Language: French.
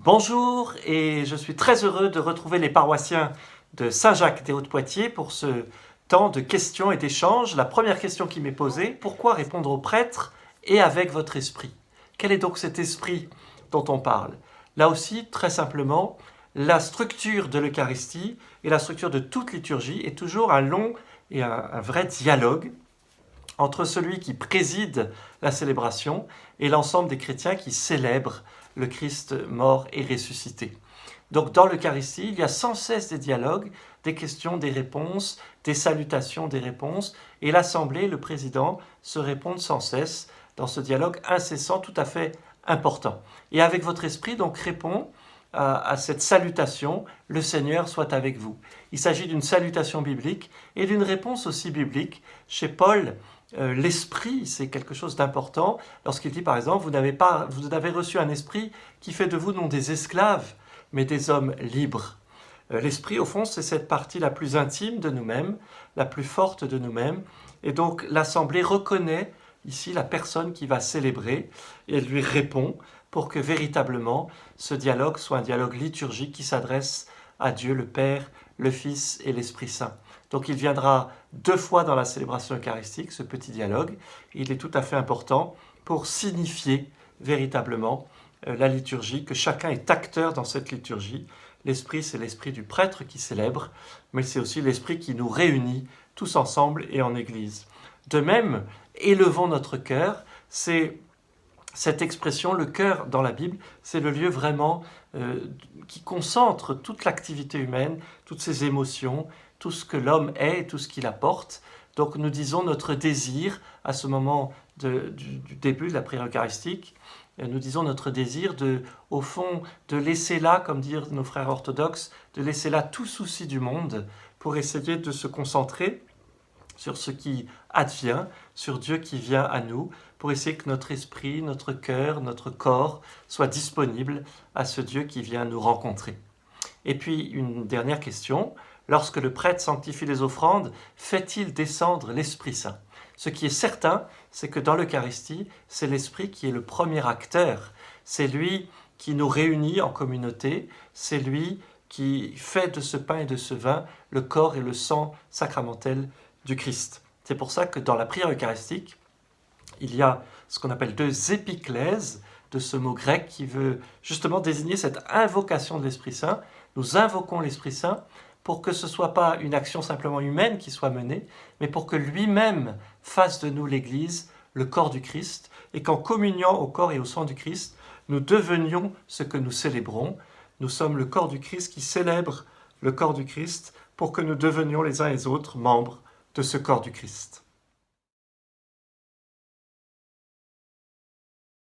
Bonjour et je suis très heureux de retrouver les paroissiens de Saint-Jacques des Hauts-de-Poitiers pour ce temps de questions et d'échanges. La première question qui m'est posée, pourquoi répondre aux prêtres et avec votre esprit? Quel est donc cet esprit dont on parle? Là aussi, très simplement, la structure de l'Eucharistie et la structure de toute liturgie est toujours un long et un vrai dialogue entre celui qui préside la célébration et l'ensemble des chrétiens qui célèbrent le Christ mort et ressuscité. Donc dans l'Eucharistie, il y a sans cesse des dialogues, des questions, des réponses, des salutations, des réponses, et l'Assemblée, le président, se répondent sans cesse dans ce dialogue incessant tout à fait important. Et avec votre esprit, donc, répond à cette salutation, le Seigneur soit avec vous. Il s'agit d'une salutation biblique et d'une réponse aussi biblique. Chez Paul, l'esprit, c'est quelque chose d'important. Lorsqu'il dit, par exemple, vous avez reçu un esprit qui fait de vous non des esclaves, mais des hommes libres. L'esprit, au fond, c'est cette partie la plus intime de nous-mêmes, la plus forte de nous-mêmes. Et donc, l'Assemblée reconnaît ici la personne qui va célébrer et elle lui répond pour que véritablement ce dialogue soit un dialogue liturgique qui s'adresse à Dieu le Père, le Fils et l'Esprit Saint. Donc il viendra 2 fois dans la célébration eucharistique, ce petit dialogue. Il est tout à fait important pour signifier véritablement la liturgie, que chacun est acteur dans cette liturgie. L'esprit, c'est l'esprit du prêtre qui célèbre, mais c'est aussi l'esprit qui nous réunit tous ensemble et en Église. De même, élevons notre cœur, c'est cette expression, le cœur dans la Bible, c'est le lieu vraiment qui concentre toute l'activité humaine, toutes ses émotions, tout ce que l'homme est et tout ce qu'il apporte. Donc nous disons notre désir à ce moment du début de la prière eucharistique, nous disons notre désir au fond, de laisser là, comme disent nos frères orthodoxes, de laisser là tout souci du monde pour essayer de se concentrer sur ce qui advient, sur Dieu qui vient à nous, pour essayer que notre esprit, notre cœur, notre corps soient disponibles à ce Dieu qui vient nous rencontrer. Et puis une dernière question, lorsque le prêtre sanctifie les offrandes, fait-il descendre l'Esprit Saint? Ce qui est certain, c'est que dans l'Eucharistie, c'est l'Esprit qui est le premier acteur. C'est lui qui nous réunit en communauté, c'est lui qui fait de ce pain et de ce vin le corps et le sang sacramentel du Christ. C'est pour ça que dans la prière eucharistique, il y a ce qu'on appelle 2 épiclèses, de ce mot grec qui veut justement désigner cette invocation de l'Esprit Saint. Nous invoquons l'Esprit Saint pour que ce ne soit pas une action simplement humaine qui soit menée, mais pour que lui-même fasse de nous l'Église, le corps du Christ, et qu'en communiant au corps et au sang du Christ, nous devenions ce que nous célébrons. Nous sommes le corps du Christ qui célèbre le corps du Christ pour que nous devenions les uns et les autres membres de ce corps du Christ.